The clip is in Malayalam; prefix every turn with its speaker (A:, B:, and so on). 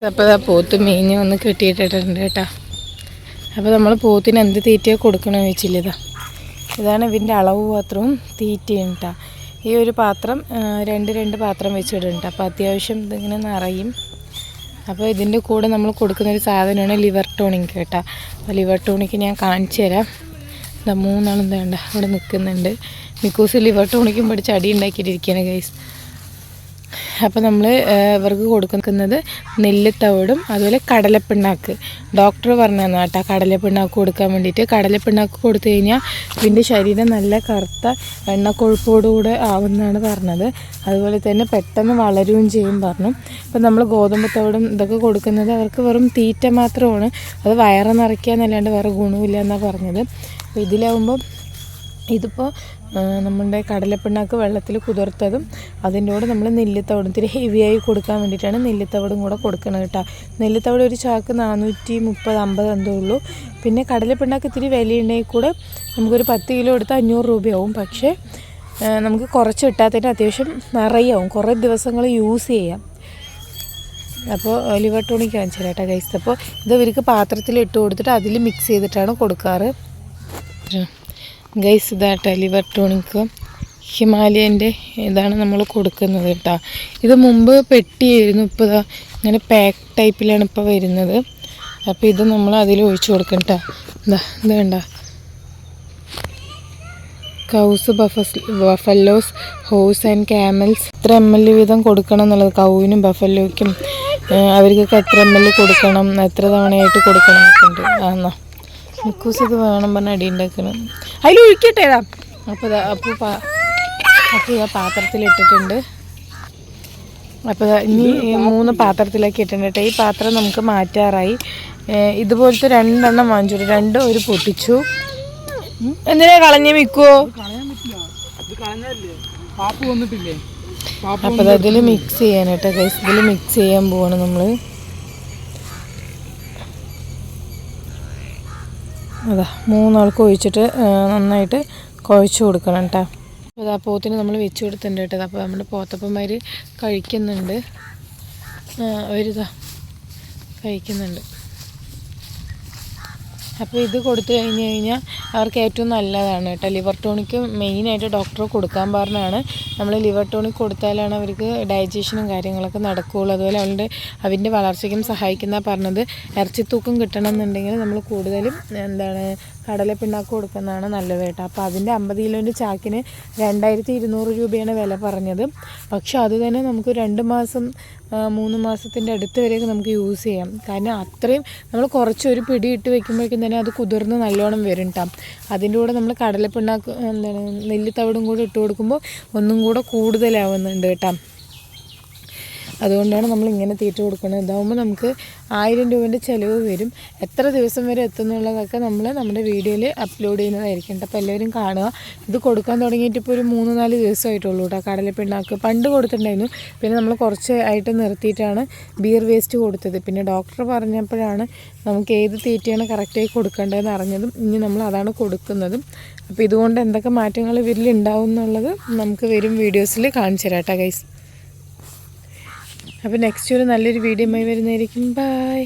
A: അപ്പോൾ പോത്ത് മീഞ്ഞ് ഒന്ന് കെട്ടിയിട്ടിട്ടുണ്ട് കേട്ടോ. അപ്പോൾ നമ്മൾ പോത്തിന് എന്ത് തീറ്റയാണ് കൊടുക്കണമെന്ന് വെച്ചില്ല. ഇതാണ് ഇതിൻ്റെ അളവ് പാത്രവും തീറ്റയും കേട്ടോ. ഈ ഒരു പാത്രം രണ്ട് പാത്രം വെച്ചിടുന്നുണ്ട്. അപ്പോൾ അത്യാവശ്യം ഇതിങ്ങനെ നിറയും. അപ്പോൾ ഇതിൻ്റെ കൂടെ നമ്മൾ കൊടുക്കുന്നൊരു സാധനമാണ് ലിവർ ടോണിക് കേട്ടോ. അപ്പോൾ ലിവർ ടോണിക് ഞാൻ കാണിച്ചു തരാം. എന്താ 3 ആളും വേണ്ട അവിടെ നിൽക്കുന്നുണ്ട്. മിക്കൂസ് ലിവർ ടോണിക്കും പഠിച്ച് അടി ഉണ്ടാക്കിയിട്ടിരിക്കുകയാണ് ഗൈസ്. അപ്പോൾ നമ്മൾ ഇവർക്ക് കൊടുക്കുന്നത് നെല്ലിത്തവിടും അതുപോലെ കടലപ്പിണ്ണാക്ക്. ഡോക്ടർ പറഞ്ഞു തന്നു കേട്ടോ കടലപ്പിണ്ണാക്ക് കൊടുക്കാൻ വേണ്ടിയിട്ട്. കടലപ്പിണ്ണാക്ക് കൊടുത്തു കഴിഞ്ഞാൽ ഇതിൻ്റെ ശരീരം നല്ല കറുത്ത എണ്ണക്കൊഴുപ്പോടുകൂടെ ആവുമെന്നാണ് പറഞ്ഞത്. അതുപോലെ തന്നെ പെട്ടെന്ന് വളരുകയും ചെയ്യും പറഞ്ഞു. ഇപ്പം നമ്മൾ ഗോതമ്പത്തവിടും ഇതൊക്കെ കൊടുക്കുന്നത് അവർക്ക് വെറും തീറ്റ മാത്രമാണ്. അത് വയറ് നിറയ്ക്കുക എന്നല്ലാണ്ട് വേറെ ഗുണമില്ല എന്നാണ് പറഞ്ഞത്. അപ്പോൾ ഇതിലാവുമ്പോൾ ഇതിപ്പോൾ നമ്മളുടെ കടലപ്പിണ്ണാക്ക് വെള്ളത്തിൽ കുതിർത്തതും അതിൻ്റെ കൂടെ നമ്മൾ നെല്ലിത്തവിടും ഇത്തിരി ഹെവിയായി കൊടുക്കാൻ വേണ്ടിയിട്ടാണ് നെല്ലിത്തവിടും കൂടെ കൊടുക്കണം കേട്ടോ. നെല്ലിത്തവിട് ഒരു ചാക്ക് 430-50 എന്തോ ഉള്ളൂ. പിന്നെ കടലപ്പിണ്ണാക്ക് ഇത്തിരി വിലയുണ്ടെങ്കിൽ കൂടെ നമുക്കൊരു 10 കിലോ എടുത്ത് 500 രൂപയാവും. പക്ഷേ നമുക്ക് കുറച്ച് ഇട്ടാത്തതിന് അത്യാവശ്യം നിറയാവും, കുറേ ദിവസങ്ങൾ യൂസ് ചെയ്യാം. അപ്പോൾ ലിവർ ടോണിക് കാണിച്ചു തരാം കേട്ടോ ഗൈസ്. അപ്പോൾ ഇത് ഇവർക്ക് പാത്രത്തിൽ ഇട്ട് കൊടുത്തിട്ട് അതിൽ മിക്സ് ചെയ്തിട്ടാണ് കൊടുക്കാറ് ഗൈസ്. ഇതാട്ടോ ലിവർ ടോണിക് ഹിമാലയൻ്റെ ഇതാണ് നമ്മൾ കൊടുക്കുന്നത് കേട്ടോ. ഇത് മുമ്പ് പെട്ടിയായിരുന്നു, ഇപ്പോൾ ഇങ്ങനെ പാക്ക് ടൈപ്പിലാണ് ഇപ്പോൾ വരുന്നത്. അപ്പോൾ ഇത് നമ്മൾ അതിൽ ഒഴിച്ചു കൊടുക്കണം കേട്ടോ. ഇത് വേണ്ട കൗസ് ബഫല്ലോസ് ഹോഴ്സ് ആൻഡ് ക്യാമൽസ് എത്ര ml വീതം കൊടുക്കണം എന്നുള്ളത് കൗവിനും ബഫല്ലോയ്ക്കും അവർക്കൊക്കെ എത്ര ml കൊടുക്കണം, എത്ര തവണയായിട്ട് കൊടുക്കണം എന്നൊക്കെ ഉണ്ട്. എന്നാ മിക്കൂസ് ഇത് വേണം പറഞ്ഞാൽ അടി ഉണ്ടാക്കണം. അതിൽ ഒഴിക്കട്ടേതാ. അപ്പോൾ ഇതാ പാത്രത്തിലിട്ടിട്ടുണ്ട്. അപ്പോൾ ഇനി 3 പാത്രത്തിലേക്ക് ഇട്ടിട്ടുണ്ട് കേട്ടോ. ഈ പാത്രം നമുക്ക് മാറ്റാറായി. ഇതുപോലത്തെ 2 എണ്ണം വാങ്ങിച്ചു, 2 ഒരു പൊട്ടിച്ചു. എന്തിനാ കളഞ്ഞ് മിക്കുവോ? അപ്പോൾ അതിൽ മിക്സ് ചെയ്യാൻ കേട്ടോ ഗൈസ്. ഇതിൽ മിക്സ് ചെയ്യാൻ പോവാണ് നമ്മൾ. അതാ 3 ആൾക്ക് ഒഴിച്ചിട്ട് നന്നായിട്ട് കുഴച്ച് കൊടുക്കണം കേട്ടോ. അപ്പോൾ ആ പോത്തിന് നമ്മൾ വെച്ച് കൊടുത്തിട്ടുണ്ട് കേട്ടോ. അപ്പോൾ നമ്മുടെ പോത്തപ്പന്മാർ കഴിക്കുന്നുണ്ട്, കഴിക്കുന്നുണ്ട്. അപ്പോൾ ഇത് കൊടുത്തു കഴിഞ്ഞാൽ അവർക്ക് ഏറ്റവും നല്ലതാണ് കേട്ടോ. ലിവർ ടോണിക്ക് മെയിനായിട്ട് ഡോക്ടർ കൊടുക്കാൻ പറഞ്ഞാണ്. നമ്മൾ ലിവർ ടോണിക് കൊടുത്താലാണ് അവർക്ക് ഡൈജഷനും കാര്യങ്ങളൊക്കെ നടക്കുകയുള്ളൂ. അതുപോലെ അവൻ്റെ വളർച്ചയ്ക്കും സഹായിക്കുന്ന പറഞ്ഞത്. ഇറച്ചിത്തൂക്കം കിട്ടണം എന്നുണ്ടെങ്കിൽ നമ്മൾ കൂടുതലും കടലപ്പിണ്ണാക്ക് കൊടുക്കുന്നതാണ് നല്ലത് കേട്ടോ. അപ്പോൾ അതിൻ്റെ 50 കിലോൻ്റെ ചാക്കിന് 2200 രൂപയാണ് വില പറഞ്ഞത്. പക്ഷെ അത് തന്നെ നമുക്ക് 2 മാസം 3 മാസത്തിൻ്റെ അടുത്ത് വരെയൊക്കെ നമുക്ക് യൂസ് ചെയ്യാം. കാരണം അത്രയും നമ്മൾ കുറച്ചൊരു പിടി ഇട്ട് വെക്കുമ്പോഴേക്കും തന്നെ അത് കുതിർന്ന് നല്ലോണം വരും കേട്ടോ. അതിൻ്റെ കൂടെ നമ്മൾ കടലപ്പിണ്ണാക്ക് നെല്ലിത്തവിടും കൂടെ ഇട്ട് കൊടുക്കുമ്പോൾ ഒന്നും കൂടെ കൂടുതലാവുന്നുണ്ട് കേട്ടോ. അതുകൊണ്ടാണ് നമ്മൾ ഇങ്ങനെ തീറ്റ കൊടുക്കുന്നത്. ഇതാകുമ്പോൾ നമുക്ക് 1000 രൂപേൻ്റെ ചിലവ് വരും. എത്ര ദിവസം വരെ എത്തുന്നുള്ളതൊക്കെ നമ്മൾ നമ്മുടെ വീഡിയോയിൽ അപ്ലോഡ് ചെയ്യുന്നതായിരിക്കും കേട്ടോ. അപ്പോൾ എല്ലാവരും കാണുക. ഇത് കൊടുക്കാൻ തുടങ്ങിയിട്ട് ഇപ്പോൾ ഒരു 3-4 ദിവസമായിട്ടുള്ളൂ കേട്ടോ. കടലപ്പിണ്ണാക്ക് പണ്ട് കൊടുത്തിട്ടുണ്ടായിരുന്നു. പിന്നെ നമ്മൾ കുറച്ച് ആയിട്ട് നിർത്തിയിട്ടാണ് ബിയർ വേസ്റ്റ് കൊടുത്തത്. പിന്നെ ഡോക്ടർ പറഞ്ഞപ്പോഴാണ് നമുക്ക് ഏത് തീറ്റയാണ് കറക്റ്റായി കൊടുക്കേണ്ടതെന്ന് അറിഞ്ഞതും ഇനി നമ്മൾ അതാണ് കൊടുക്കുന്നതും. അപ്പോൾ ഇതുകൊണ്ട് എന്തൊക്കെ മാറ്റങ്ങൾ ഇവരിൽ ഉണ്ടാവും എന്നുള്ളത് നമുക്ക് വരും വീഡിയോസിൽ കാണിച്ചു തരാം കേട്ടോ ഗൈസ്. അപ്പോൾ നെക്സ്റ്റ് ഒരു നല്ലൊരു വീഡിയോയുമായി വരുന്നതായിരിക്കും. ബൈ.